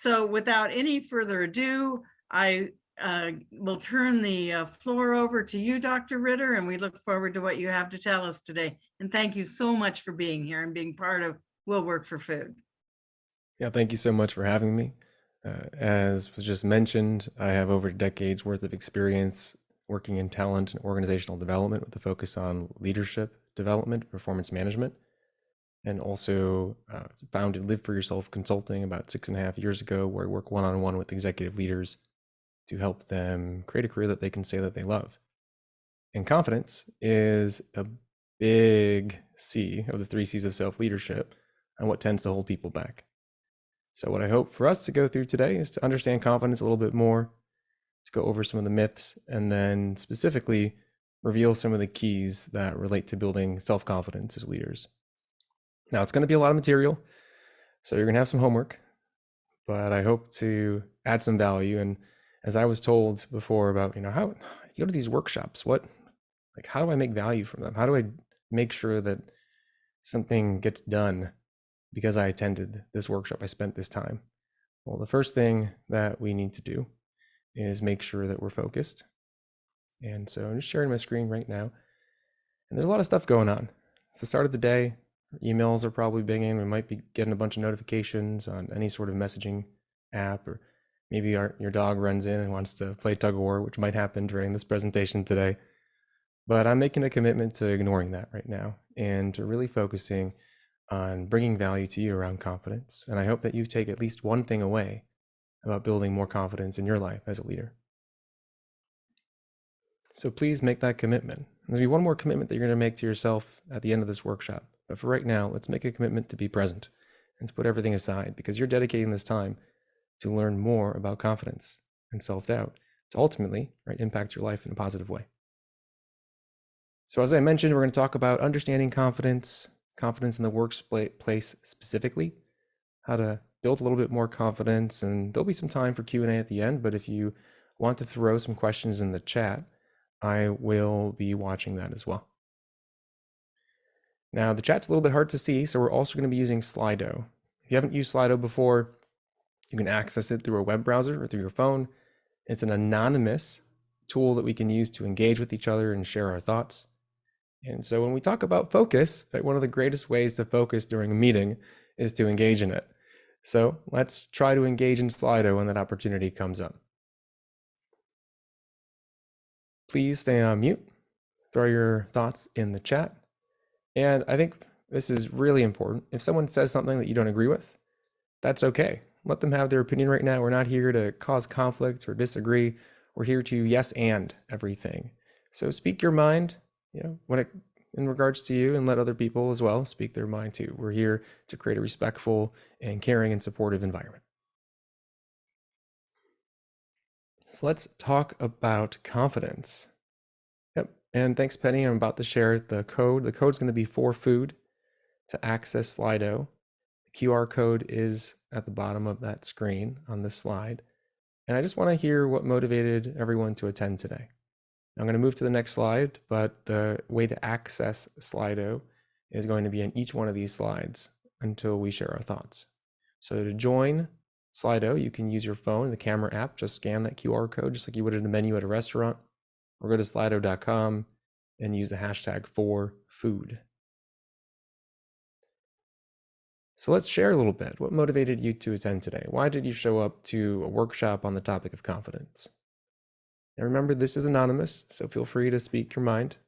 So without any further ado, I will turn the floor over to you, Dr. Ritter, and we look forward to what you have to tell us today. And thank you so much for being here and being part of We'll Work for Food. Yeah, thank you so much for having me. As was just mentioned, I have over decades worth of experience working in talent and organizational development with a focus on leadership development, performance management, and also founded Live for Yourself Consulting about 6.5 years ago, where I work one-on-one with executive leaders to help them create a career that they can say that they love. And confidence is a big C of the 3 C's of self-leadership and what tends to hold people back. So what I hope for us to go through today is to understand confidence a little bit more, to go over some of the myths, and then specifically reveal some of the keys that relate to building self-confidence as leaders. Now, it's going to be a lot of material, so you're going to have some homework, but I hope to add some value. And as I was told before about, how you go to these workshops, how do I make value from them? How do I make sure that something gets done because I attended this workshop, I spent this time? Well, the first thing that we need to do is make sure that we're focused. And so I'm just sharing my screen right now. And there's a lot of stuff going on. It's the start of the day. Emails are probably binging. We might be getting a bunch of notifications on any sort of messaging app, or maybe your dog runs in and wants to play tug of war, which might happen during this presentation today. But I'm making a commitment to ignoring that right now and to really focusing on bringing value to you around confidence. And I hope that you take at least one thing away about building more confidence in your life as a leader. So please make that commitment. There's going to be one more commitment that you're going to make to yourself at the end of this workshop. But for right now, let's make a commitment to be present and to put everything aside, because you're dedicating this time to learn more about confidence and self-doubt to ultimately impact your life in a positive way. So as I mentioned, we're going to talk about understanding confidence in the workplace specifically, how to build a little bit more confidence, and there'll be some time for Q&A at the end, but if you want to throw some questions in the chat, I will be watching that as well. Now, the chat's a little bit hard to see, so we're also going to be using Slido. If you haven't used Slido before, you can access it through a web browser or through your phone. It's an anonymous tool that we can use to engage with each other and share our thoughts. And so when we talk about focus, one of the greatest ways to focus during a meeting is to engage in it. So let's try to engage in Slido when that opportunity comes up. Please stay on mute, throw your thoughts in the chat. And I think this is really important. If someone says something that you don't agree with, that's okay. Let them have their opinion right now. We're not here to cause conflict or disagree. We're here to yes and everything. So speak your mind, in regards to you, and let other people as well speak their mind too. We're here to create a respectful and caring and supportive environment. So let's talk about confidence. Yep, and thanks, Penny. I'm about to share the code. The code's going to be for food to access Slido. The QR code is at the bottom of that screen on this slide. And I just want to hear what motivated everyone to attend today. I'm going to move to the next slide, but the way to access Slido is going to be in each one of these slides until we share our thoughts. So to join Slido, you can use your phone, the camera app, just scan that QR code just like you would in a menu at a restaurant, or go to slido.com and use the hashtag for food. So let's share a little bit. What motivated you to attend today? Why did you show up to a workshop on the topic of confidence? And remember, this is anonymous, so feel free to speak your mind.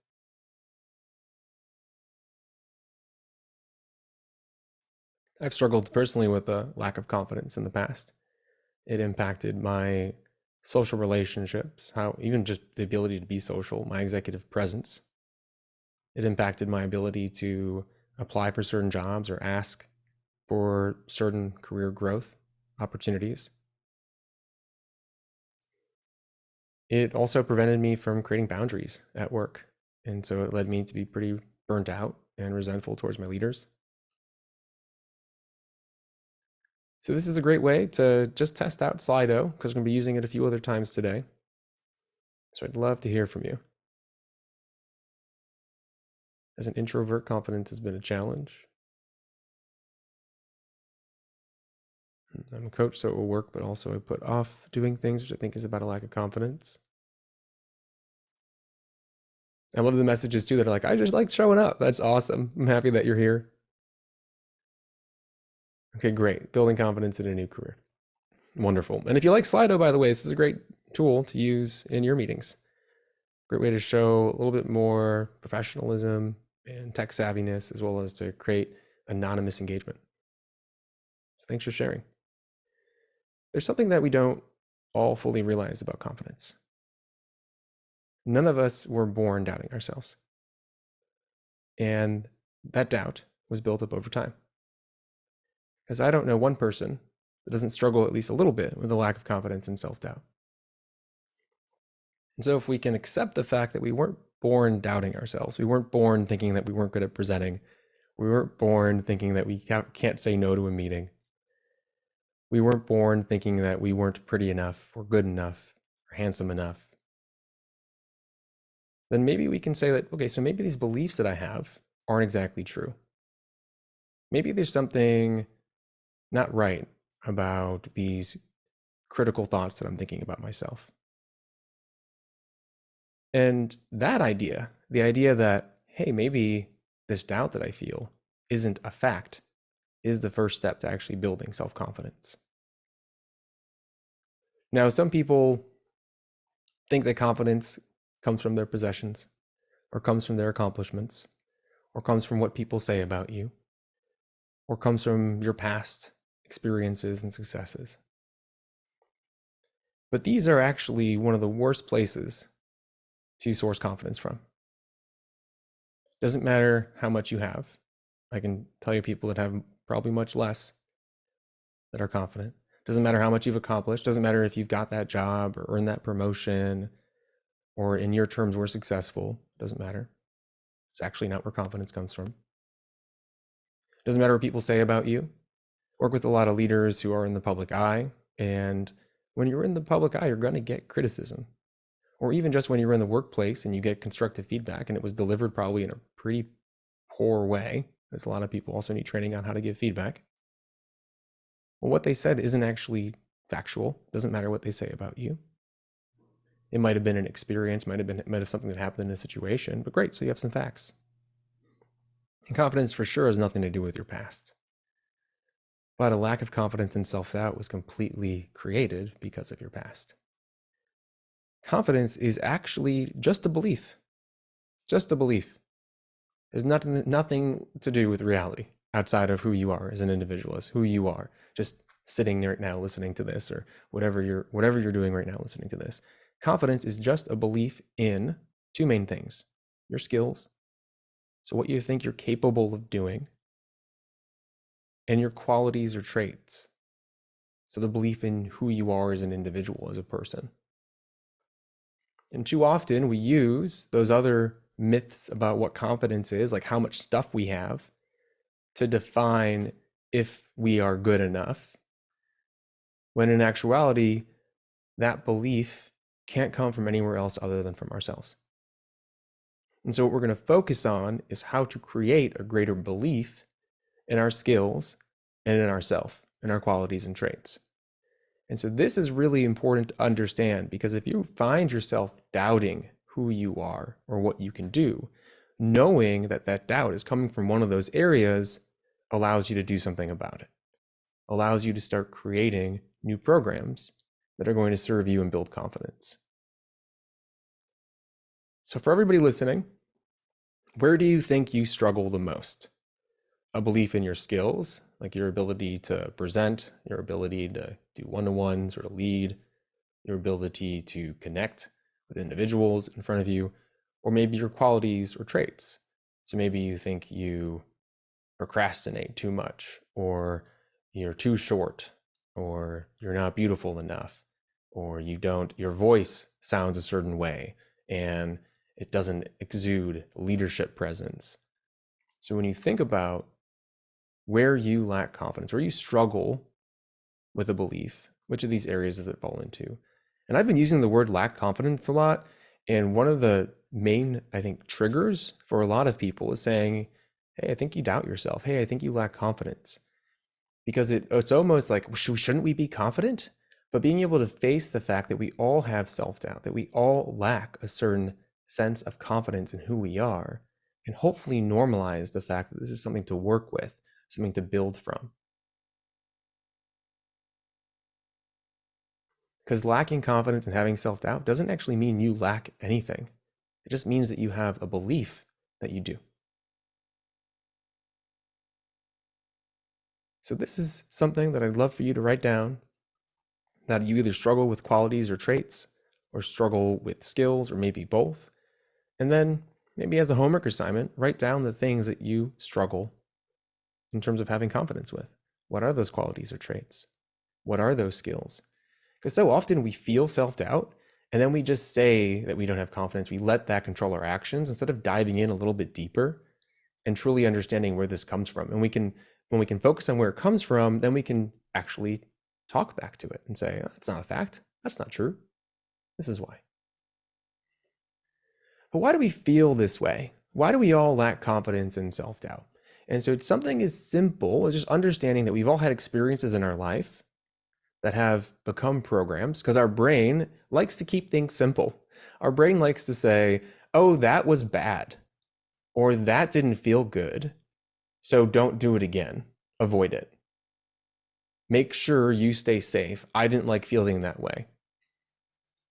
I've struggled personally with a lack of confidence in the past. It impacted my social relationships, even just the ability to be social, my executive presence. It impacted my ability to apply for certain jobs or ask for certain career growth opportunities. It also prevented me from creating boundaries at work. And so it led me to be pretty burnt out and resentful towards my leaders. So this is a great way to just test out Slido, because we're going to be using it a few other times today. So I'd love to hear from you. As an introvert, confidence has been a challenge. I'm a coach, so it will work, but also I put off doing things, which I think is about a lack of confidence. I love the messages too that are like, I just like showing up. That's awesome. I'm happy that you're here. Okay, great. Building confidence in a new career. Wonderful. And if you like Slido, by the way, this is a great tool to use in your meetings. Great way to show a little bit more professionalism and tech savviness, as well as to create anonymous engagement. So thanks for sharing. There's something that we don't all fully realize about confidence. None of us were born doubting ourselves. And that doubt was built up over time. Because I don't know one person that doesn't struggle at least a little bit with a lack of confidence and self-doubt. And so if we can accept the fact that we weren't born doubting ourselves, we weren't born thinking that we weren't good at presenting, we weren't born thinking that we can't say no to a meeting, we weren't born thinking that we weren't pretty enough or good enough or handsome enough, then maybe we can say that, okay, so maybe these beliefs that I have aren't exactly true. Maybe there's something not right about these critical thoughts that I'm thinking about myself. And that idea, the idea that, hey, maybe this doubt that I feel isn't a fact, is the first step to actually building self-confidence. Now, some people think that confidence comes from their possessions, or comes from their accomplishments, or comes from what people say about you, or comes from your past experiences and successes. But these are actually one of the worst places to source confidence from. Doesn't matter how much you have. I can tell you people that have probably much less that are confident. Doesn't matter how much you've accomplished. Doesn't matter if you've got that job or earned that promotion or in your terms were successful. Doesn't matter. It's actually not where confidence comes from. Doesn't matter what people say about you. Work with a lot of leaders who are in the public eye. And when you're in the public eye, you're going to get criticism. Or even just when you're in the workplace and you get constructive feedback and it was delivered probably in a pretty poor way, because a lot of people also need training on how to give feedback. Well, what they said isn't actually factual. Doesn't matter what they say about you. It might have been an experience, might have something that happened in a situation, but great, so you have some facts. And confidence for sure has nothing to do with your past. But a lack of confidence and self-doubt was completely created because of your past. Confidence is actually just a belief. Just a belief. There's nothing to do with reality outside of who you are as an individual, as who you are. Just sitting there right now listening to this, or whatever you're doing right now listening to this. Confidence is just a belief in two main things: your skills, so what you think you're capable of doing, and your qualities or traits, so the belief in who you are as an individual, as a person. And too often we use those other myths about what confidence is, like how much stuff we have, to define if we are good enough, when in actuality, that belief can't come from anywhere else other than from ourselves. And so what we're going to focus on is how to create a greater belief in our skills and in ourself, in our qualities and traits. And so this is really important to understand, because if you find yourself doubting who you are or what you can do, knowing that that doubt is coming from one of those areas allows you to do something about it, allows you to start creating new programs that are going to serve you and build confidence. So for everybody listening, where do you think you struggle the most? A belief in your skills, like your ability to present, your ability to do one-to-ones or to lead, your ability to connect with individuals in front of you, or maybe your qualities or traits. So maybe you think you procrastinate too much, or you're too short, or you're not beautiful enough, or your voice sounds a certain way and it doesn't exude leadership presence. So when you think about where you lack confidence, where you struggle with a belief, which of these areas does it fall into? And I've been using the word lack confidence a lot. And one of the main, I think, triggers for a lot of people is saying, hey, I think you doubt yourself. Hey, I think you lack confidence. because it's almost like, shouldn't we be confident? But being able to face the fact that we all have self-doubt, that we all lack a certain sense of confidence in who we are, can hopefully normalize the fact that this is something to work with, something to build from. Because lacking confidence and having self-doubt doesn't actually mean you lack anything. It just means that you have a belief that you do. So this is something that I'd love for you to write down, that you either struggle with qualities or traits, or struggle with skills, or maybe both. And then maybe as a homework assignment, write down the things that you struggle in terms of having confidence with. What are those qualities or traits? What are those skills? Because so often we feel self-doubt and then we just say that we don't have confidence. We let that control our actions instead of diving in a little bit deeper and truly understanding where this comes from. And when we can focus on where it comes from, then we can actually talk back to it and say, oh, that's not a fact. That's not true. This is why. But why do we feel this way? Why do we all lack confidence and self-doubt? And so it's something as simple as just understanding that we've all had experiences in our life that have become programs, because our brain likes to keep things simple. Our brain likes to say, oh, that was bad, or that didn't feel good, so don't do it again. Avoid it. Make sure you stay safe. I didn't like feeling that way.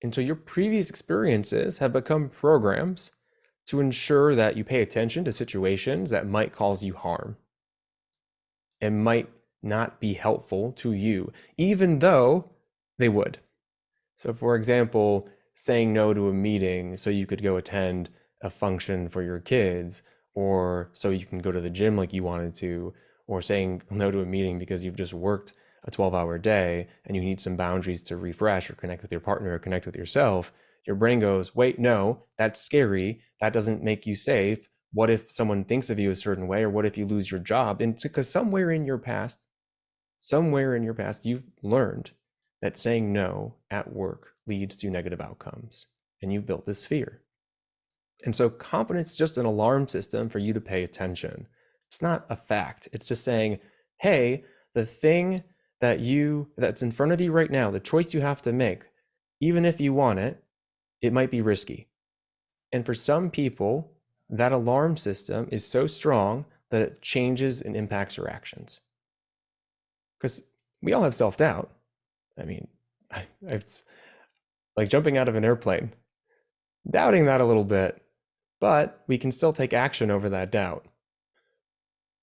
And so your previous experiences have become programs to ensure that you pay attention to situations that might cause you harm and might not be helpful to you, even though they would. So for example, saying no to a meeting so you could go attend a function for your kids, or so you can go to the gym like you wanted to, or saying no to a meeting because you've just worked a 12-hour day and you need some boundaries to refresh or connect with your partner or connect with yourself. Your brain goes, wait, no, that's scary. That doesn't make you safe. What if someone thinks of you a certain way, or what if you lose your job? And because somewhere in your past, you've learned that saying no at work leads to negative outcomes, and you've built this fear. And so confidence is just an alarm system for you to pay attention. It's not a fact. It's just saying, hey, the thing that's in front of you right now, the choice you have to make, even if you want it, it might be risky. And for some people, that alarm system is so strong that it changes and impacts your actions. Because we all have self-doubt. I mean, it's like jumping out of an airplane, doubting that a little bit, but we can still take action over that doubt.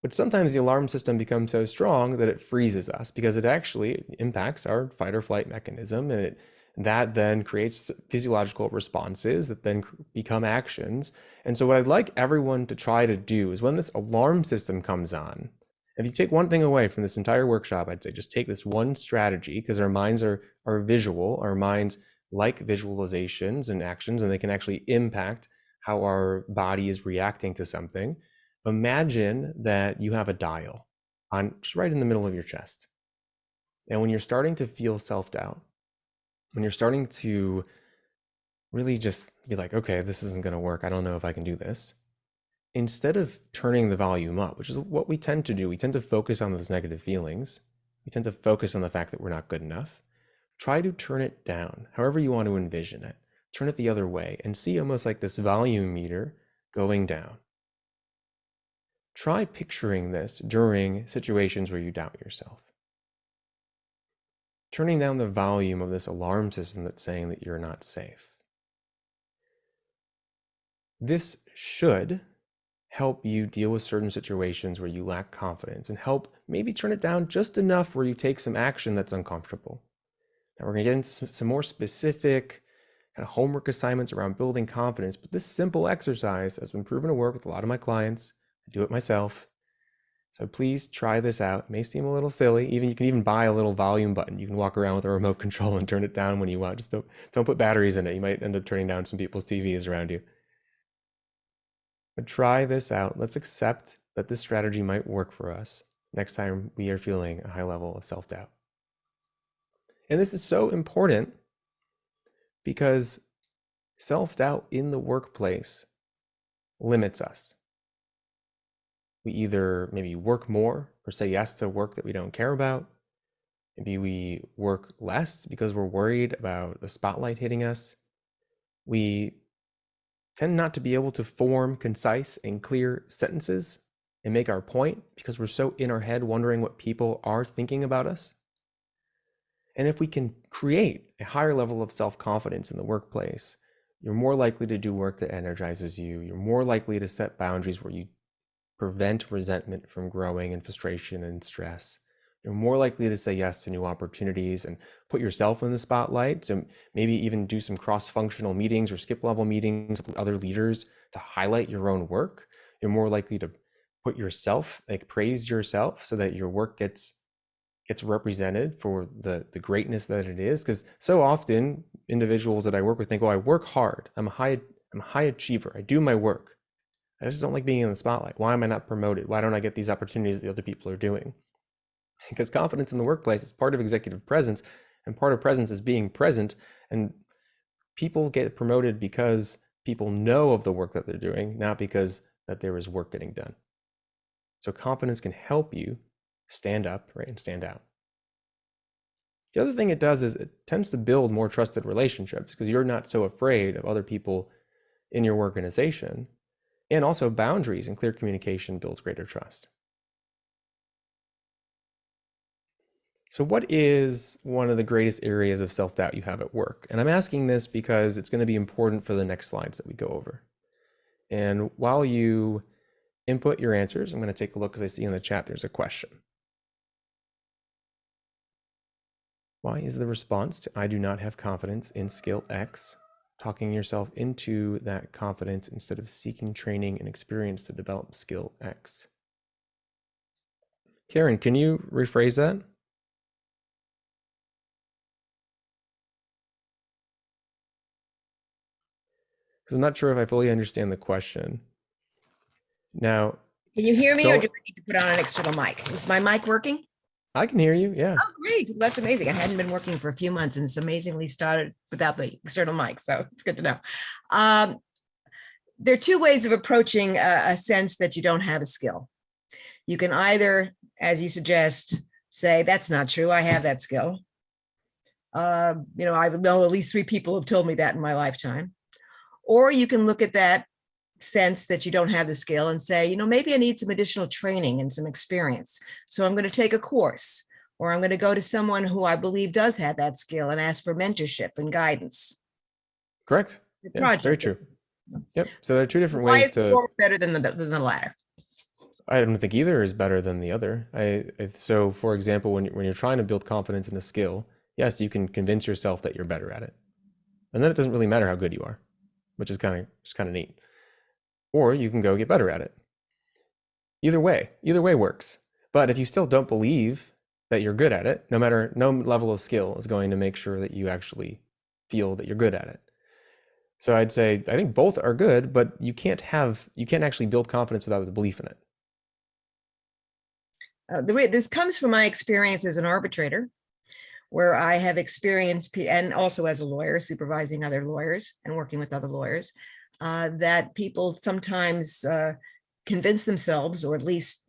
But sometimes the alarm system becomes so strong that it freezes us, because it actually impacts our fight or flight mechanism, and that then creates physiological responses that then become actions. And so what I'd like everyone to try to do is, when this alarm system comes on, if you take one thing away from this entire workshop, I'd say just take this one strategy, because our minds are visual. Our minds like visualizations and actions, and they can actually impact how our body is reacting to something. Imagine that you have a dial on just right in the middle of your chest. And when you're starting to feel self-doubt, when you're starting to really just be like, okay, this isn't going to work, I don't know if I can do this, instead of turning the volume up, which is what we tend to do, we tend to focus on those negative feelings. We tend to focus on the fact that we're not good enough. Try to turn it down, however you want to envision it. Turn it the other way and see almost like this volume meter going down. Try picturing this during situations where you doubt yourself. Turning down the volume of this alarm system that's saying that you're not safe. This should help you deal with certain situations where you lack confidence, and help maybe turn it down just enough where you take some action that's uncomfortable. Now we're going to get into some more specific kind of homework assignments around building confidence, but this simple exercise has been proven to work with a lot of my clients. I do it myself. So please try this out. It may seem a little silly. You can even buy a little volume button. You can walk around with a remote control and turn it down when you want. Just don't put batteries in it. You might end up turning down some people's TVs around you. But try this out. Let's accept that this strategy might work for us next time we are feeling a high level of self-doubt. And this is so important because self-doubt in the workplace limits us. we either maybe work more or say yes to work that we don't care about. Maybe we work less because we're worried about the spotlight hitting us. We tend not to be able to form concise and clear sentences and make our point because we're so in our head wondering what people are thinking about us. And if we can create a higher level of self-confidence in the workplace, you're more likely to do work that energizes you. You're more likely to set boundaries where you prevent resentment from growing and frustration and stress. You're more likely to say yes to new opportunities and put yourself in the spotlight. So maybe even do some cross-functional meetings or skip level meetings with other leaders to highlight your own work. You're more likely to put yourself, like praise yourself so that your work gets represented for the greatness that it is. Because so often individuals that I work with think, oh, I work hard. I'm a high achiever. I do my work. I just don't like being in the spotlight. Why am I not promoted? Why don't I get these opportunities that other people are doing? Because confidence in the workplace is part of executive presence, and part of presence is being present. And people get promoted because people know of the work that they're doing, not because that there is work getting done. So confidence can help you stand up, right, and stand out. The other thing it does is it tends to build more trusted relationships because you're not so afraid of other people in your organization. And also boundaries and clear communication builds greater trust. So what is one of the greatest areas of self-doubt you have at work? And I'm asking this because it's going to be important for the next slides that we go over. And while you input your answers, I'm going to take a look because I see in the chat there's a question. Why is the response to I do not have confidence in skill X talking yourself into that confidence instead of seeking training and experience to develop skill X? Karen, can you rephrase that? Because I'm not sure if I fully understand the question. Now, Can you hear me or do I need to put on an external mic? Is my mic working? I can hear you, yeah. Oh, great. That's amazing. I hadn't been working for a few months and it's amazingly started without the external mic. So it's good to know. There are two ways of approaching a sense that you don't have a skill. You can either, as you suggest, say, that's not true. I have that skill. I know at least 3 people have told me that in my lifetime. Or you can look at that sense that you don't have the skill and say, maybe I need some additional training and some experience. So I'm going to take a course, or I'm going to go to someone who I believe does have that skill and ask for mentorship and guidance. Correct. Yeah, very true. Yep. So there are 2 different ways to. Why is better than the latter? I don't think either is better than the other. So for example, when you're trying to build confidence in a skill, yes, you can convince yourself that you're better at it. And then it doesn't really matter how good you are, which is kind of neat. Or you can go get better at it. Either way works. But if you still don't believe that you're good at it, no level of skill is going to make sure that you actually feel that you're good at it. So I'd say, I think both are good, but you can't actually build confidence without the belief in it. This comes from my experience as an arbitrator, where I have experienced, and also as a lawyer, supervising other lawyers and working with other lawyers, that people sometimes convince themselves, or at least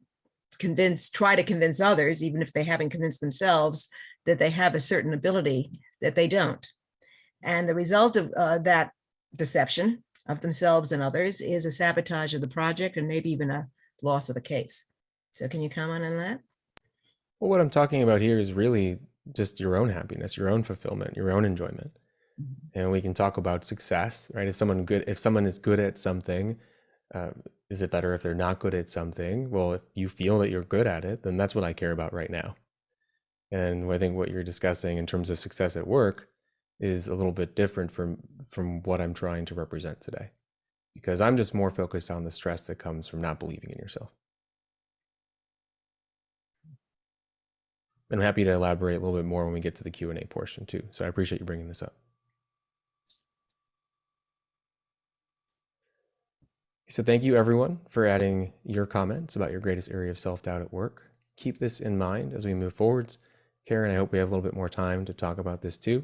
try to convince others, even if they haven't convinced themselves, that they have a certain ability that they don't. And the result of that deception of themselves and others is a sabotage of the project and maybe even a loss of a case. So can you comment on that? Well, what I'm talking about here is really just your own happiness, your own fulfillment, your own enjoyment. And we can talk about success, right? If someone is good at something, is it better if they're not good at something? Well, if you feel that you're good at it, then that's what I care about right now. And I think what you're discussing in terms of success at work is a little bit different from what I'm trying to represent today, because I'm just more focused on the stress that comes from not believing in yourself. And I'm happy to elaborate a little bit more when we get to the Q&A portion too. So I appreciate you bringing this up. So thank you everyone for adding your comments about your greatest area of self-doubt at work. Keep this in mind as we move forwards. Karen, I hope we have a little bit more time to talk about this too.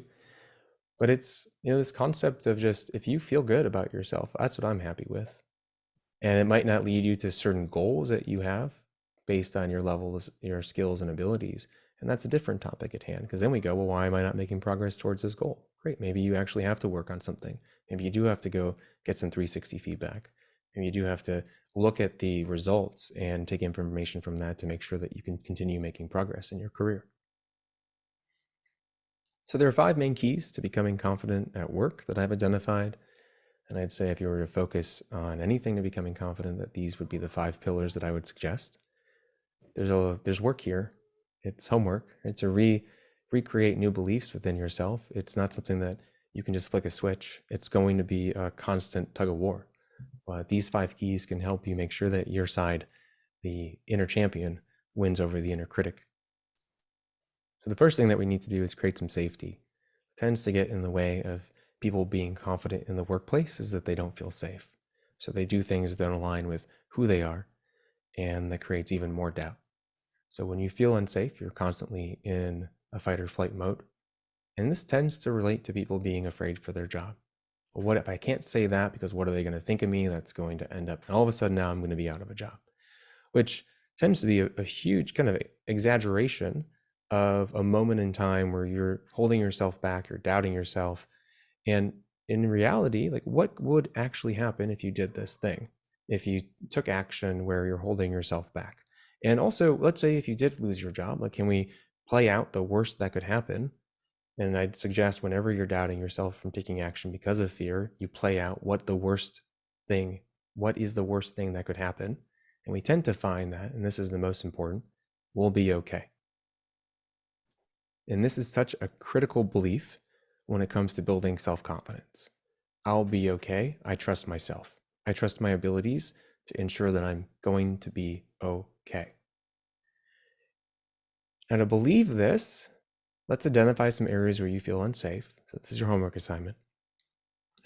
But it's, this concept of just, if you feel good about yourself, that's what I'm happy with. And it might not lead you to certain goals that you have based on your levels, your skills and abilities. And that's a different topic at hand, because then we go, well, why am I not making progress towards this goal? Great. Maybe you actually have to work on something. Maybe you do have to go get some 360 feedback. Maybe you do have to look at the results and take information from that to make sure that you can continue making progress in your career. So there are 5 main keys to becoming confident at work that I've identified. And I'd say if you were to focus on anything to becoming confident, that these would be the 5 pillars that I would suggest. There's work here. It's homework, right? To recreate new beliefs within yourself. It's not something that you can just flick a switch. It's going to be a constant tug of war. But these 5 keys can help you make sure that your side, the inner champion, wins over the inner critic. So the first thing that we need to do is create some safety. It tends to get in the way of people being confident in the workplace is that they don't feel safe. So they do things that don't align with who they are, and that creates even more doubt. So when you feel unsafe, you're constantly in a fight or flight mode. And this tends to relate to people being afraid for their job. Well, what if I can't say that because what are they going to think of me? That's going to end up, and all of a sudden now I'm going to be out of a job, which tends to be a huge kind of exaggeration of a moment in time where you're holding yourself back, you're doubting yourself. And in reality, like, what would actually happen if you did this thing? If you took action where you're holding yourself back? And also, let's say if you did lose your job, like, can we play out the worst that could happen? And I'd suggest whenever you're doubting yourself from taking action because of fear, you play out what is the worst thing that could happen? And we tend to find that, and this is the most important, we'll be okay. And this is such a critical belief when it comes to building self-confidence. I'll be okay. I trust myself. I trust my abilities to ensure that I'm going to be okay. Now, to believe this, let's identify some areas where you feel unsafe. So this is your homework assignment.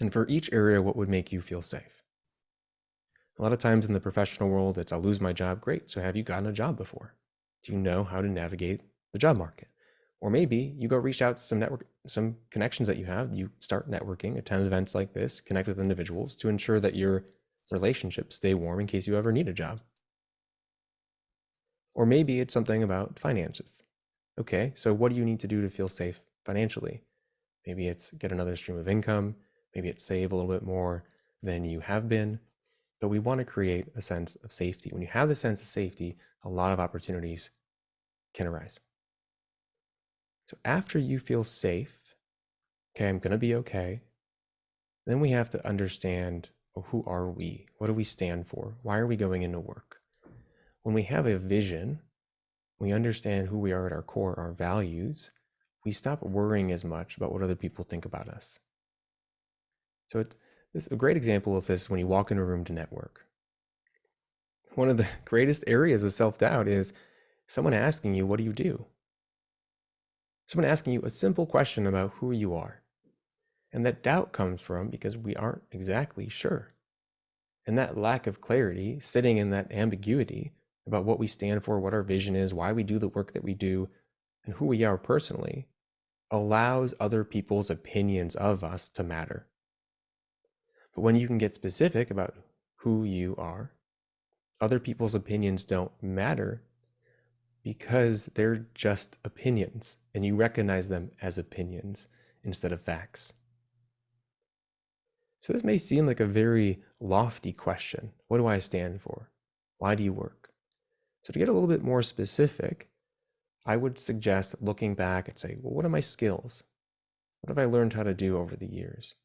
And for each area, what would make you feel safe? A lot of times in the professional world, it's I'll lose my job. Great. So have you gotten a job before? Do you know how to navigate the job market? Or maybe you go reach out to some connections that you have. You start networking, attend events like this, connect with individuals to ensure that your relationships stay warm in case you ever need a job. Or maybe it's something about finances. Okay, so what do you need to do to feel safe financially? Maybe it's get another stream of income. Maybe it's save a little bit more than you have been. But we want to create a sense of safety. When you have the sense of safety, a lot of opportunities can arise. So after you feel safe, okay, I'm going to be okay, then we have to understand, well, who are we? What do we stand for? Why are we going into work? When we have a vision, we understand who we are at our core, our values, we stop worrying as much about what other people think about us. So a great example of this when you walk in a room to network. One of the greatest areas of self-doubt is someone asking you, what do you do? Someone asking you a simple question about who you are. And that doubt comes from because we aren't exactly sure. And that lack of clarity, sitting in that ambiguity about what we stand for, what our vision is, why we do the work that we do, and who we are personally, allows other people's opinions of us to matter. But when you can get specific about who you are, other people's opinions don't matter because they're just opinions, and you recognize them as opinions instead of facts. So this may seem like a very lofty question. What do I stand for? Why do you work? So to get a little bit more specific, I would suggest looking back and say, well, what are my skills? What have I learned how to do over the years?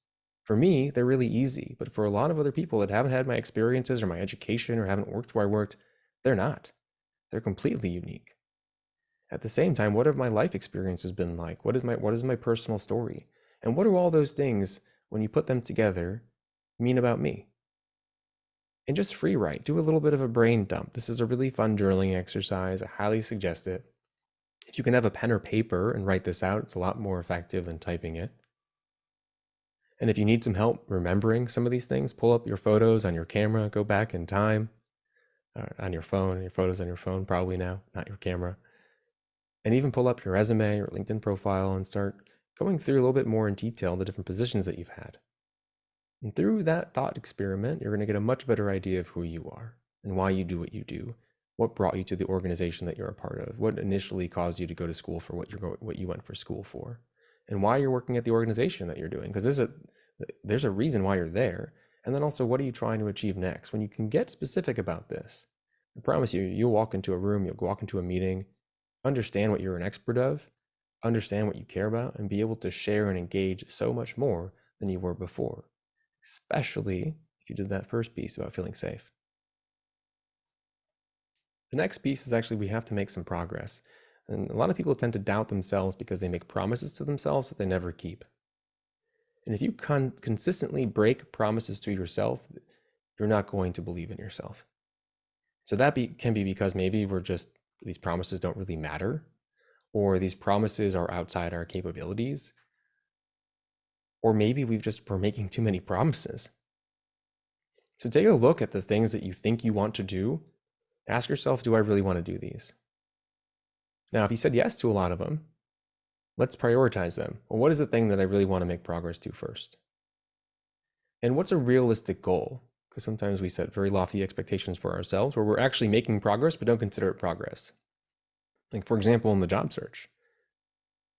For me, they're really easy, but for a lot of other people that haven't had my experiences or my education or haven't worked where I worked, they're not. They're completely unique. At the same time, what have my life experiences been like? What is my personal story? And what do all those things, when you put them together, mean about me? And just free write. Do a little bit of a brain dump. This is a really fun journaling exercise. I highly suggest it. If you can have a pen or paper and write this out, it's a lot more effective than typing it. And if you need some help remembering some of these things, pull up your photos on your camera, go back in time, on your phone, your photos on your phone probably now, not your camera. And even pull up your resume or LinkedIn profile and start going through a little bit more in detail the different positions that you've had. And through that thought experiment, you're going to get a much better idea of who you are and why you do what you do, what brought you to the organization that you're a part of, what initially caused you to go to school for what you went for school for, and why you're working at the organization that you're doing, because there's a reason why you're there. And then also, what are you trying to achieve next? When you can get specific about this, I promise you, you'll walk into a room, you'll walk into a meeting, understand what you're an expert of, understand what you care about, and be able to share and engage so much more than you were before, especially if you did that first piece about feeling safe. The next piece is actually we have to make some progress. And a lot of people tend to doubt themselves because they make promises to themselves that they never keep. And if you consistently break promises to yourself, you're not going to believe in yourself. So that can be because maybe these promises don't really matter, or these promises are outside our capabilities, or maybe we're making too many promises. So take a look at the things that you think you want to do. Ask yourself, do I really want to do these? Now, if you said yes to a lot of them, let's prioritize them. Well, what is the thing that I really want to make progress to first? And what's a realistic goal? Because sometimes we set very lofty expectations for ourselves where we're actually making progress, but don't consider it progress. Like, for example, in the job search,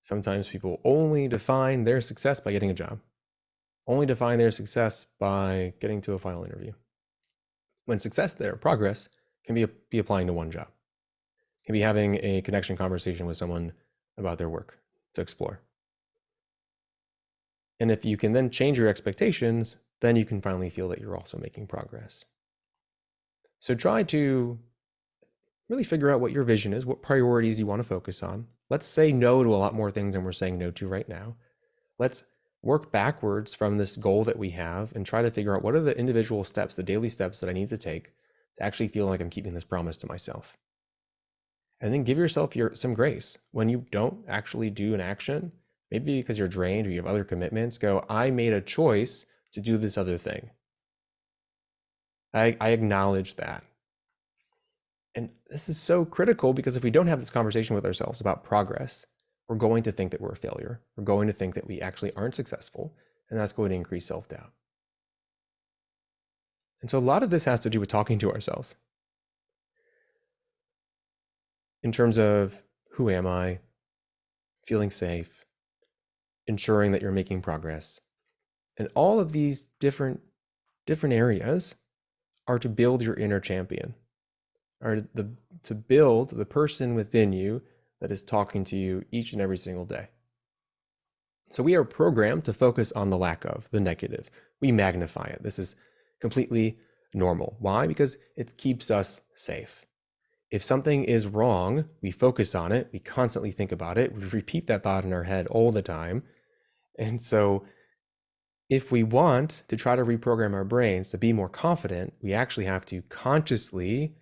sometimes people only define their success by getting a job, only define their success by getting to a final interview. When success there, progress, can be applying to one job, can be having a connection conversation with someone about their work to explore. And if you can then change your expectations, then you can finally feel that you're also making progress. So try to really figure out what your vision is, what priorities you want to focus on. Let's say no to a lot more things than we're saying no to right now. Let's work backwards from this goal that we have and try to figure out what are the individual steps, the daily steps that I need to take to actually feel like I'm keeping this promise to myself. And then give yourself some grace. When you don't actually do an action, maybe because you're drained or you have other commitments, go, I made a choice to do this other thing. I acknowledge that. And this is so critical because if we don't have this conversation with ourselves about progress, we're going to think that we're a failure. We're going to think that we actually aren't successful, and that's going to increase self-doubt. And so a lot of this has to do with talking to ourselves in terms of who am I, feeling safe, ensuring that you're making progress. And all of these different areas are to build your inner champion, are to build the person within you that is talking to you each and every single day. So we are programmed to focus on the lack of, the negative. We magnify it. This is completely normal. Why? Because it keeps us safe. If something is wrong, we focus on it. We constantly think about it. We repeat that thought in our head all the time. And so if we want to try to reprogram our brains to be more confident, we actually have to consciously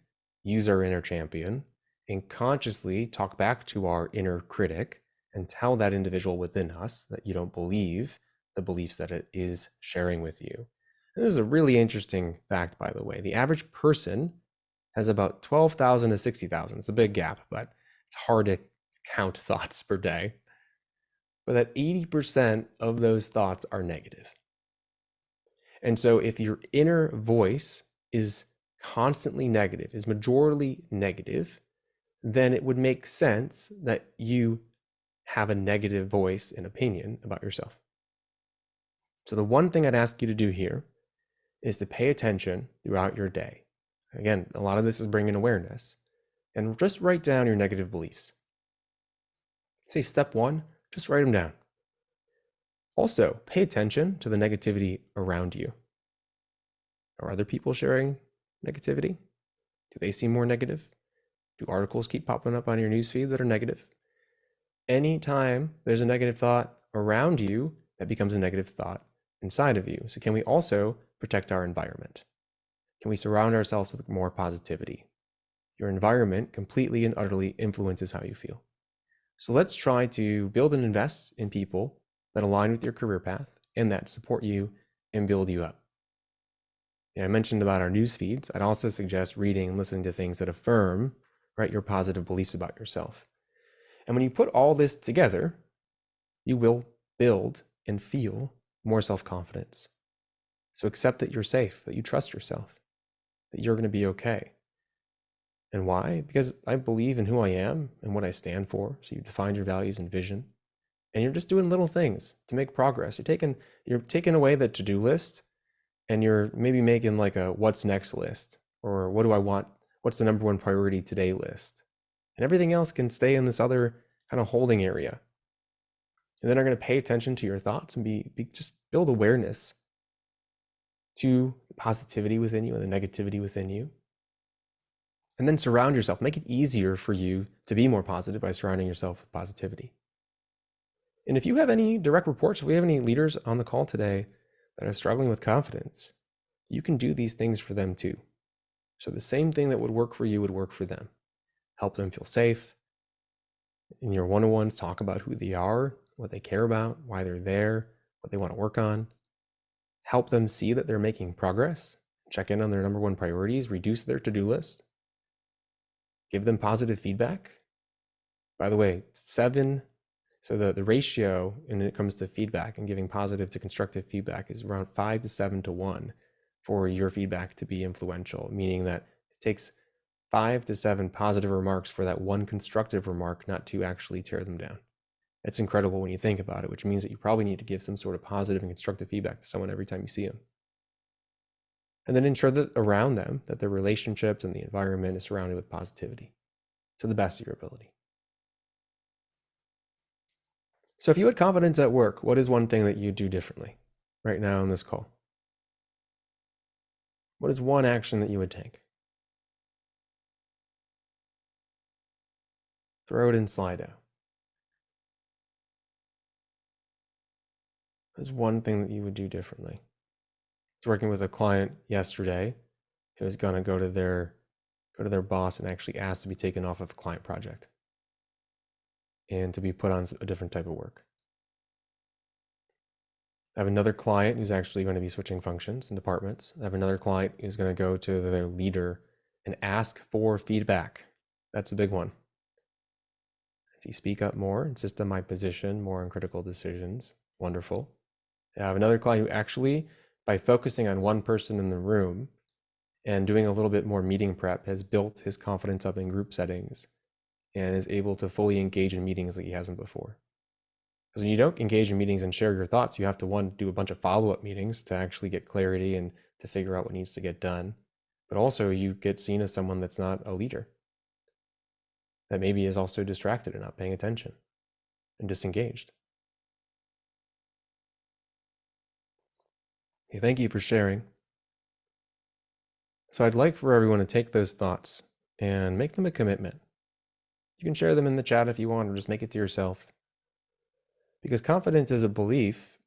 use our inner champion and consciously talk back to our inner critic and tell that individual within us that you don't believe the beliefs that it is sharing with you. And this is a really interesting fact, by the way. The average person has about 12,000 to 60,000. It's a big gap, but it's hard to count thoughts per day. But that 80% of those thoughts are negative. And so if your inner voice is constantly negative, is majorly negative, then it would make sense that you have a negative voice and opinion about yourself. So the one thing I'd ask you to do here is to pay attention throughout your day. Again, a lot of this is bringing awareness, and just write down your negative beliefs. Say step one, just write them down. Also, pay attention to the negativity around you. Are other people sharing negativity? Do they seem more negative? Do articles keep popping up on your newsfeed that are negative? Anytime there's a negative thought around you, that becomes a negative thought inside of you. So can we also protect our environment? Can we surround ourselves with more positivity? Your environment completely and utterly influences how you feel. So let's try to build and invest in people that align with your career path and that support you and build you up. And I mentioned about our news feeds. I'd also suggest reading and listening to things that affirm, right, your positive beliefs about yourself. And when you put all this together, you will build and feel more self-confidence. So accept that you're safe, that you trust yourself, that you're going to be okay. And why? Because I believe in who I am and what I stand for. So you define your values and vision, and you're just doing little things to make progress. You're taking away the to-do list, and you're maybe making like a what's next list, or what do I want? What's the number one priority today list? And everything else can stay in this other kind of holding area. And then are going to pay attention to your thoughts and just build awareness to the positivity within you and the negativity within you. And then surround yourself, make it easier for you to be more positive by surrounding yourself with positivity. And if you have any direct reports, if we have any leaders on the call today that are struggling with confidence, you can do these things for them too. So the same thing that would work for you would work for them. Help them feel safe. In your one-on-ones, talk about who they are, what they care about, why they're there, what they want to work on. Help them see that they're making progress. Check in on their number one priorities, reduce their to-do list. Give them positive feedback. By the way, so the ratio when it comes to feedback and giving positive to constructive feedback is around 5 to 7 to 1 for your feedback to be influential, meaning that it takes 5 to 7 positive remarks for that one constructive remark not to actually tear them down. It's incredible when you think about it, which means that you probably need to give some sort of positive and constructive feedback to someone every time you see them. And then ensure that around them, that their relationships and the environment is surrounded with positivity to the best of your ability. So if you had confidence at work, what is one thing that you do differently right now on this call? What is one action that you would take? Throw it in Slido. What is one thing that you would do differently? I was working with a client yesterday who was going to go to their boss and actually ask to be taken off of a client project and to be put on a different type of work. I have another client who's actually going to be switching functions and departments. I have another client who's going to go to their leader and ask for feedback. That's a big one. As you speak up more, insist on my position, more on critical decisions. Wonderful. I have another client who actually, by focusing on one person in the room and doing a little bit more meeting prep, has built his confidence up in group settings and is able to fully engage in meetings like he hasn't before. Because when you don't engage in meetings and share your thoughts, you have to do a bunch of follow-up meetings to actually get clarity and to figure out what needs to get done. But also you get seen as someone that's not a leader, that maybe is also distracted and not paying attention and disengaged. Okay, thank you for sharing. So I'd like for everyone to take those thoughts and make them a commitment. You can share them in the chat if you want, or just make it to yourself. Because confidence is a belief,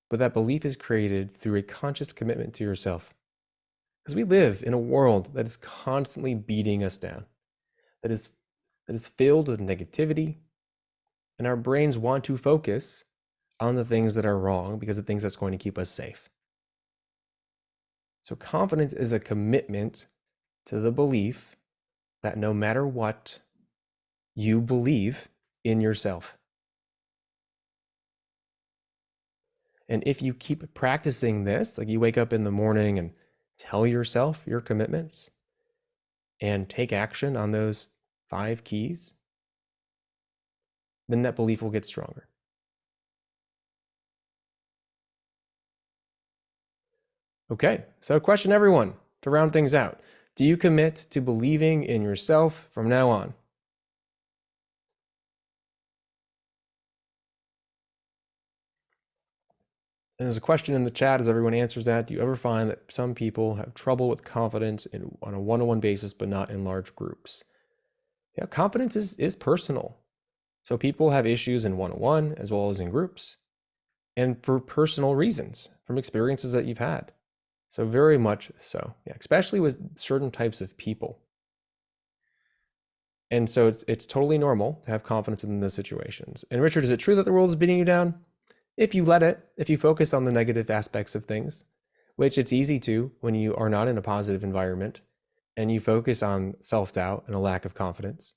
but that belief is created through a conscious commitment to yourself. Because we live in a world that is constantly beating us down, that is filled with negativity, and our brains want to focus on the things that are wrong because of things that's going to keep us safe. So confidence is a commitment to the belief that no matter what, you believe in yourself. And if you keep practicing this, like you wake up in the morning and tell yourself your commitments and take action on those 5 keys, then that belief will get stronger. Okay, so question everyone to round things out. Do you commit to believing in yourself from now on? And there's a question in the chat as everyone answers that. Do you ever find that some people have trouble with confidence on a one-on-one basis, but not in large groups? Yeah, confidence is personal. So people have issues in one-on-one as well as in groups, and for personal reasons, from experiences that you've had. So very much so, yeah, especially with certain types of people. And so it's totally normal to have confidence in those situations. And Richard, is it true that the world is beating you down? If you let it, if you focus on the negative aspects of things, which it's easy to when you are not in a positive environment and you focus on self-doubt and a lack of confidence.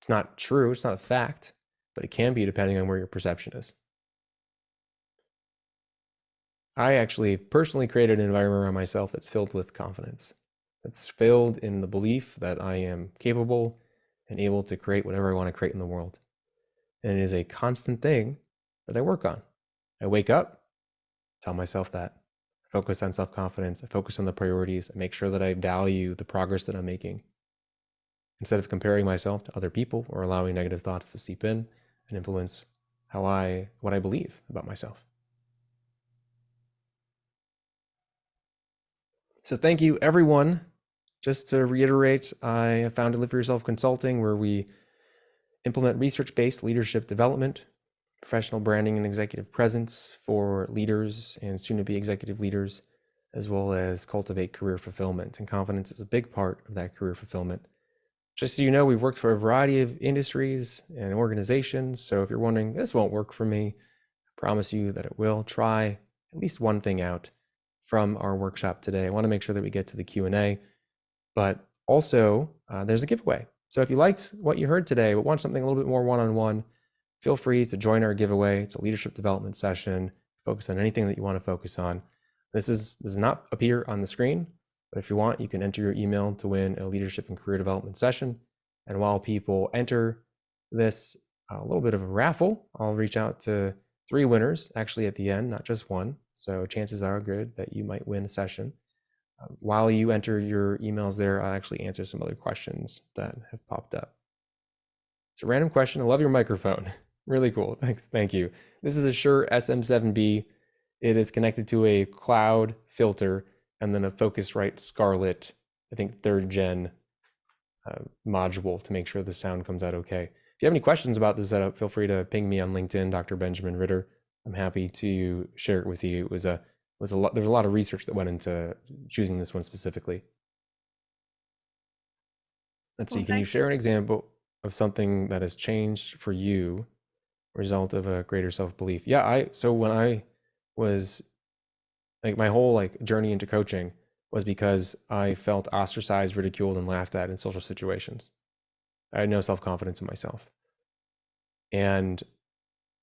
It's not true, it's not a fact, but it can be depending on where your perception is. I actually personally created an environment around myself that's filled with confidence. That's filled in the belief that I am capable and able to create whatever I want to create in the world. And it is a constant thing that I work on. I wake up, tell myself that. I focus on self-confidence. I focus on the priorities. I make sure that I value the progress that I'm making. Instead of comparing myself to other people or allowing negative thoughts to seep in and influence what I believe about myself. So thank you, everyone. Just to reiterate, I have founded Live for Yourself Consulting, where we implement research-based leadership development, professional branding and executive presence for leaders and soon-to-be executive leaders, as well as cultivate career fulfillment. And confidence is a big part of that career fulfillment. Just so you know, we've worked for a variety of industries and organizations. So if you're wondering, this won't work for me, I promise you that it will. Try at least one thing out from our workshop today. I want to make sure that we get to the Q&A, but also there's a giveaway. So if you liked what you heard today, but want something a little bit more one-on-one, feel free to join our giveaway. It's a leadership development session. Focus on anything that you want to focus on. This does not appear on the screen, but if you want, you can enter your email to win a leadership and career development session. And while people enter this a little bit of a raffle, I'll reach out to 3 winners actually at the end, not just one. So chances are good that you might win a session. While you enter your emails there, I'll actually answer some other questions that have popped up. It's a random question. I love your microphone. Really cool. Thanks. Thank you. This is a Shure SM7B. It is connected to a cloud filter and then a Focusrite Scarlett, I think 3rd gen module to make sure the sound comes out okay. If you have any questions about this setup, feel free to ping me on LinkedIn, Dr. Benjamin Ritter. I'm happy to share it with you. There was a lot of research that went into choosing this one specifically. Let's see, can you share an example of something that has changed for you, result of a greater self-belief? Yeah, so when I was my whole journey into coaching was because I felt ostracized, ridiculed, and laughed at in social situations. I had no self-confidence in myself. And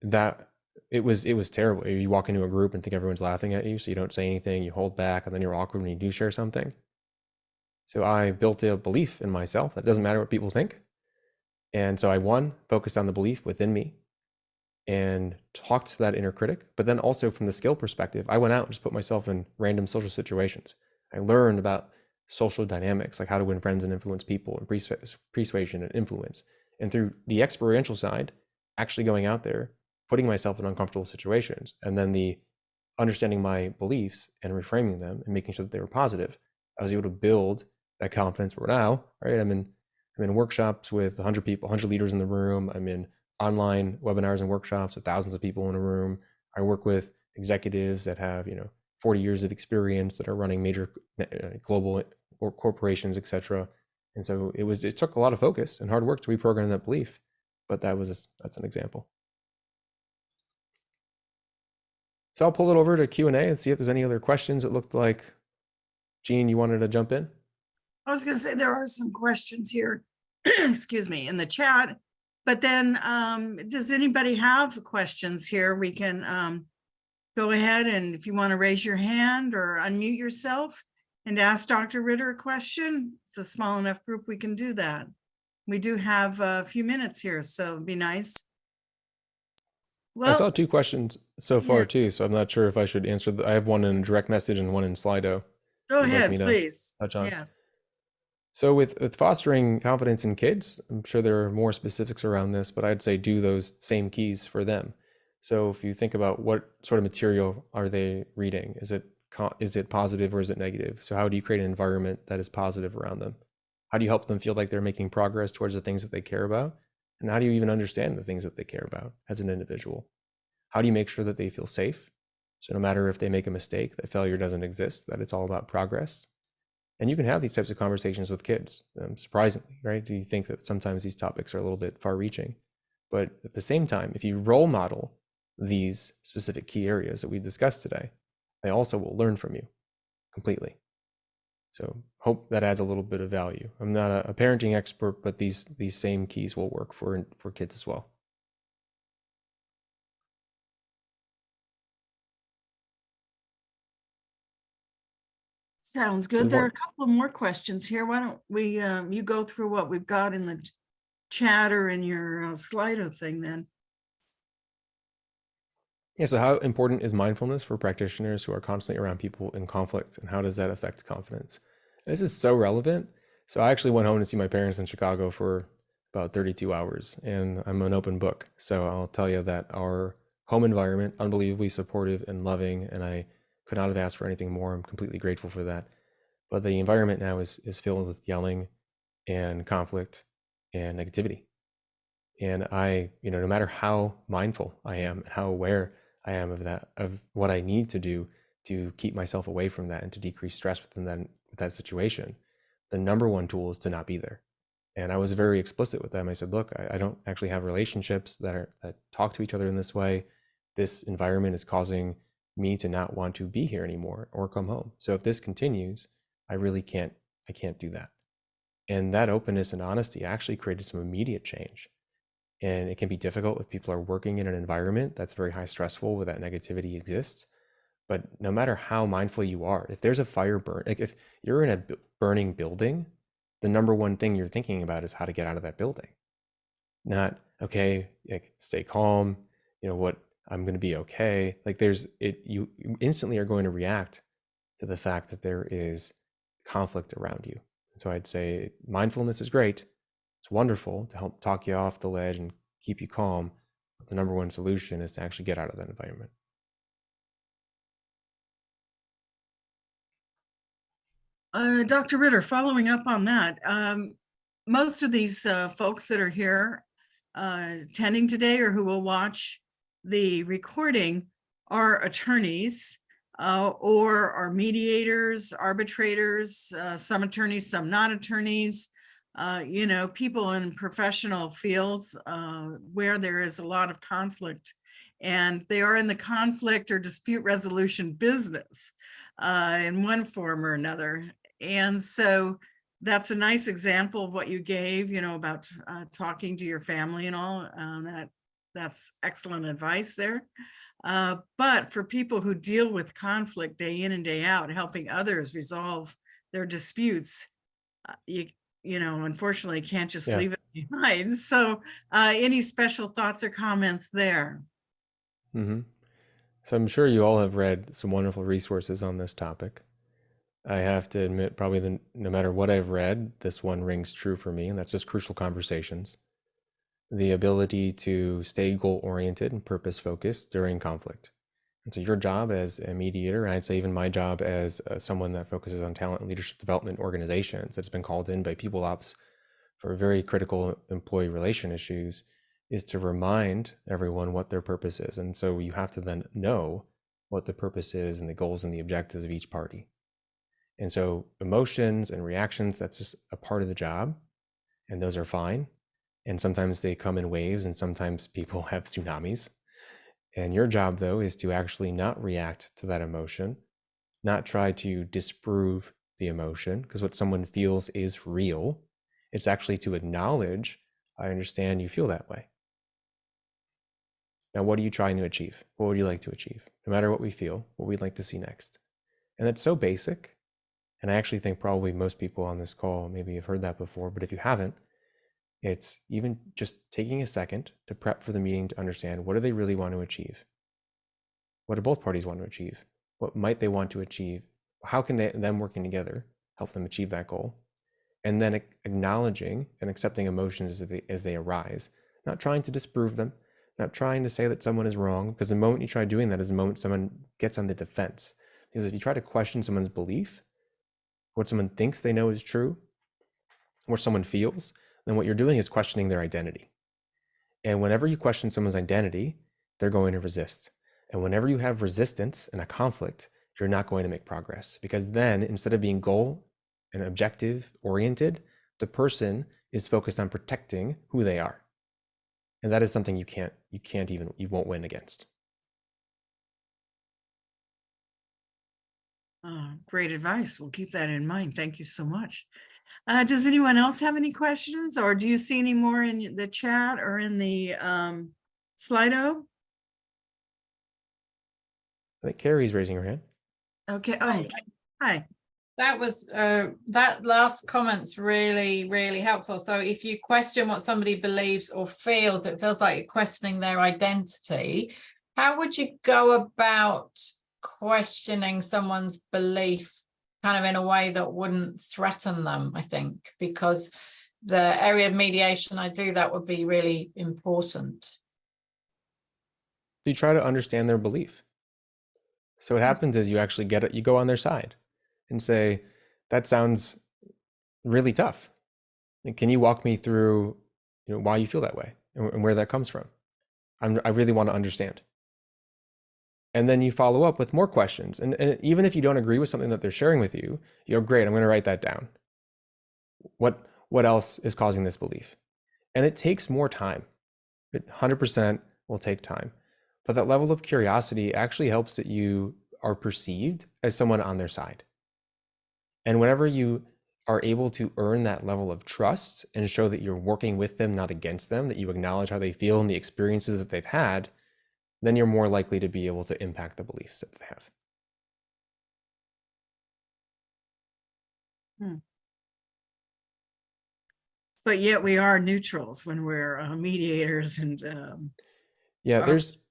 that it was terrible. You walk into a group and think everyone's laughing at you, so you don't say anything, you hold back, and then you're awkward when you do share something. So I built a belief in myself that it doesn't matter what people think. And so I focused on the belief within me and talked to that inner critic. But then also from the skill perspective, I went out and just put myself in random social situations. I learned about social dynamics, like how to win friends and influence people, and persuasion and influence. And through the experiential side, actually going out there, putting myself in uncomfortable situations, and then the understanding my beliefs and reframing them and making sure that they were positive, I was able to build that confidence. Where now, right, I'm in workshops with 100 people, 100 leaders in the room. I'm in online webinars and workshops with thousands of people in a room. I work with executives that have 40 years of experience that are running major global corporations, etc. And so it took a lot of focus and hard work to reprogram that belief, but that's an example. So I'll pull it over to Q&A and see if there's any other questions. It looked like, Jean, you wanted to jump in? I was going to say there are some questions here, excuse me, in the chat. But then does anybody have questions here? We can go ahead, and if you want to raise your hand or unmute yourself and ask Dr. Ritter a question. It's a small enough group we can do that. We do have a few minutes here, so it'd be nice. Well, I saw 2 questions so far too, so I'm not sure if I should answer. I have one in direct message and one in Slido. Go ahead, please. Touch on. Yes. So with fostering confidence in kids, I'm sure there are more specifics around this, but I'd say do those same keys for them. So if you think about what sort of material are they reading, is it positive or is it negative? So how do you create an environment that is positive around them? How do you help them feel like they're making progress towards the things that they care about? And how do you even understand the things that they care about as an individual? How do you make sure that they feel safe? So no matter if they make a mistake, that failure doesn't exist, that it's all about progress. And you can have these types of conversations with kids, surprisingly, right? Do you think that sometimes these topics are a little bit far reaching? But at the same time, if you role model these specific key areas that we discussed today, they also will learn from you completely. So hope that adds a little bit of value. I'm not a parenting expert, but these same keys will work for kids as well. Sounds good. There are a couple of more questions here. Why don't we, you go through what we've got in the chat or in your Slido thing then. Yeah, so how important is mindfulness for practitioners who are constantly around people in conflict, and how does that affect confidence? And this is so relevant. So I actually went home to see my parents in Chicago for about 32 hours, and I'm an open book. So I'll tell you that our home environment, unbelievably supportive and loving, and I could not have asked for anything more. I'm completely grateful for that. But the environment now is filled with yelling and conflict and negativity. And I, no matter how mindful I am and how aware I am of that, of what I need to do to keep myself away from that and to decrease stress within that situation, the number one tool is to not be there. And I was very explicit with them. I said, look, I don't actually have relationships that talk to each other in this way. This environment is causing me to not want to be here anymore or come home. So if this continues, I can't do that. And that openness and honesty actually created some immediate change. And it can be difficult if people are working in an environment that's very high stressful where that negativity exists. But no matter how mindful you are, if there's a fire burn, like if you're in a burning building, the number one thing you're thinking about is how to get out of that building. Not, okay, like stay calm, what, I'm going to be okay. Like you instantly are going to react to the fact that there is conflict around you. So I'd say mindfulness is great. It's wonderful to help talk you off the ledge and keep you calm. But the number one solution is to actually get out of that environment. Dr. Ritter, following up on that, most of these folks that are here attending today or who will watch the recording are attorneys or are mediators, arbitrators, some attorneys, some not attorneys, people in professional fields where there is a lot of conflict, and they are in the conflict or dispute resolution business in one form or another. And so that's a nice example of what you gave, about talking to your family and all. That's excellent advice there. But for people who deal with conflict day in and day out, helping others resolve their disputes, you unfortunately can't just leave it behind. So any special thoughts or comments there? Mm-hmm. So I'm sure you all have read some wonderful resources on this topic. I have to admit, probably no matter what I've read, this one rings true for me, and that's just Crucial Conversations. The ability to stay goal-oriented and purpose-focused during conflict. And so your job as a mediator, and I'd say even my job as someone that focuses on talent and leadership development organizations that's been called in by people ops for very critical employee relation issues, is to remind everyone what their purpose is. And so you have to then know what the purpose is and the goals and the objectives of each party. And so emotions and reactions, that's just a part of the job, and those are fine. And sometimes they come in waves, and sometimes people have tsunamis. And your job, though, is to actually not react to that emotion, not try to disprove the emotion, because what someone feels is real. It's actually to acknowledge, I understand you feel that way. Now, what are you trying to achieve? What would you like to achieve? No matter what we feel, what we'd like to see next. And that's so basic. And I actually think probably most people on this call maybe have heard that before, but if you haven't, it's even just taking a second to prep for the meeting to understand, what do they really want to achieve? What do both parties want to achieve? What might they want to achieve? How can them working together help them achieve that goal? And then acknowledging and accepting emotions as they arise, not trying to disprove them, not trying to say that someone is wrong, because the moment you try doing that is the moment someone gets on the defense. Because if you try to question someone's belief, what someone thinks they know is true, what someone feels, then what you're doing is questioning their identity. And whenever you question someone's identity, they're going to resist. And whenever you have resistance and a conflict, you're not going to make progress, because then instead of being goal and objective oriented, the person is focused on protecting who they are. And that is something you won't win against. Great advice. We'll keep that in mind. Thank you so much. Does anyone else have any questions, or do you see any more in the chat or in the Slido? I think Carrie's raising her hand. Okay. Oh, hi. That was that last comment's really, really helpful. So if you question what somebody believes or feels, it feels like you're questioning their identity. How would you go about questioning someone's belief kind of in a way that wouldn't threaten them, I think, because the area of mediation I do that would be really important. You try to understand their belief. So what happens is you actually get it, you go on their side and say, that sounds really tough. And can you walk me through, why you feel that way and where that comes from? I really want to understand. And then you follow up with more questions. And even if you don't agree with something that they're sharing with you, you're great, I'm going to write that down. What else is causing this belief? And it takes more time. It 100% will take time. But that level of curiosity actually helps that you are perceived as someone on their side. And whenever you are able to earn that level of trust and show that you're working with them, not against them, that you acknowledge how they feel and the experiences that they've had, then you're more likely to be able to impact the beliefs that they have. But yet we are neutrals when we're mediators and yeah,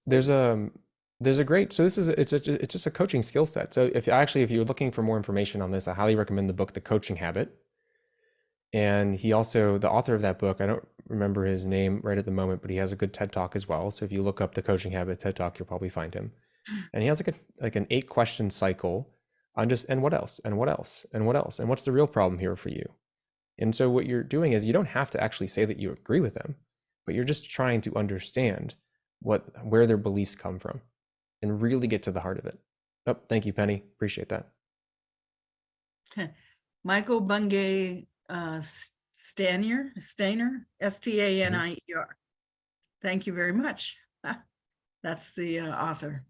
there's a great, so it's just a coaching skill set. So if you're looking for more information on this, I highly recommend the book The Coaching Habit. And he also, the author of that book, I don't remember his name right at the moment, but he has a good TED Talk as well. So if you look up The Coaching Habit TED Talk, you'll probably find him. And he has like an 8-question cycle on just, and what else, and what else, and what else, and what's the real problem here for you? And so what you're doing is you don't have to actually say that you agree with them, but you're just trying to understand where their beliefs come from and really get to the heart of it. Oh, thank you, Penny. Appreciate that. Michael Bungay Stanier, Stanier. Thank you very much. That's the author.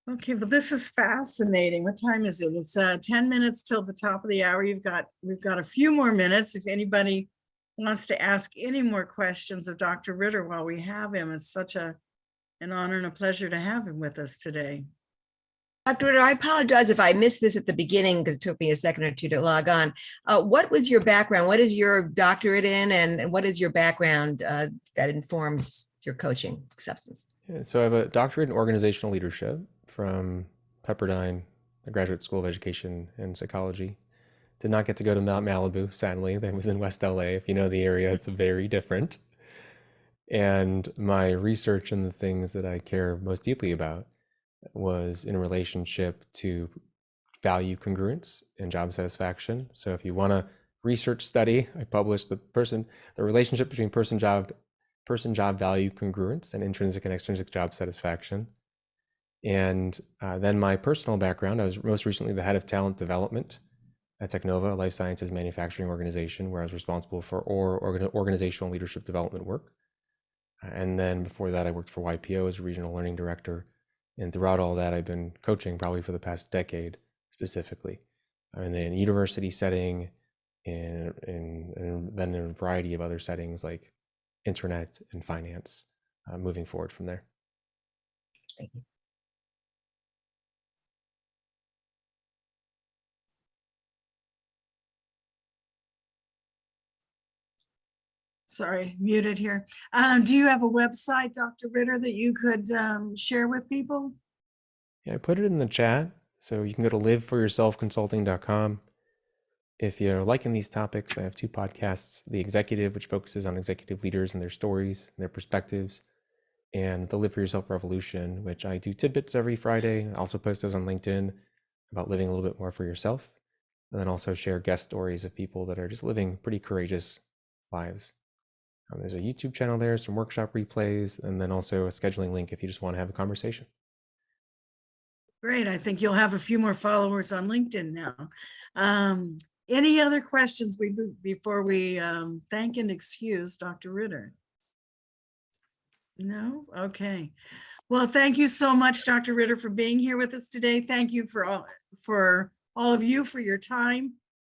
Okay, well, this is fascinating. What time is it? It's 10 minutes till the top of the hour. We've got a few more minutes. If anybody wants to ask any more questions of Dr. Ritter while we have him, it's such an honor and a pleasure to have him with us today. Dr. Ritter, I apologize if I missed this at the beginning because it took me a second or two to log on. What was your background? What is your doctorate in, and what is your background that informs your coaching substance? Yeah, so I have a doctorate in organizational leadership from Pepperdine, the Graduate School of Education and Psychology. Did not get to go to Mount Malibu, sadly. That was in West LA. If you know the area, it's very different. And my research and the things that I care most deeply about was in relationship to value congruence and job satisfaction. So if you want to research study, I published the relationship between person job value congruence and intrinsic and extrinsic job satisfaction. And then my personal background, I was most recently the head of talent development at Technova, a life sciences manufacturing organization, where I was responsible for organizational leadership development work. And then before that, I worked for YPO as a regional learning director. And throughout all that, I've been coaching probably for the past decade specifically. And then in a university setting, and then in a variety of other settings like internet and finance, moving forward from there. Thank you. Sorry, muted here. Do you have a website, Dr. Ritter, that you could share with people? Yeah, I put it in the chat. So you can go to liveforyourselfconsulting.com. If you're liking these topics, I have 2 podcasts, The Executive, which focuses on executive leaders and their stories, and their perspectives, and The Live for Yourself Revolution, which I do tidbits every Friday. I also post those on LinkedIn about living a little bit more for yourself, and then also share guest stories of people that are just living pretty courageous lives. There's a YouTube channel there, some workshop replays, and then also a scheduling link if you just want to have a conversation. Great. I think you'll have a few more followers on LinkedIn now. Any other questions before we thank and excuse Dr. Ritter? No? Okay. Well, thank you so much, Dr. Ritter, for being here with us today. Thank you for all of you for your time.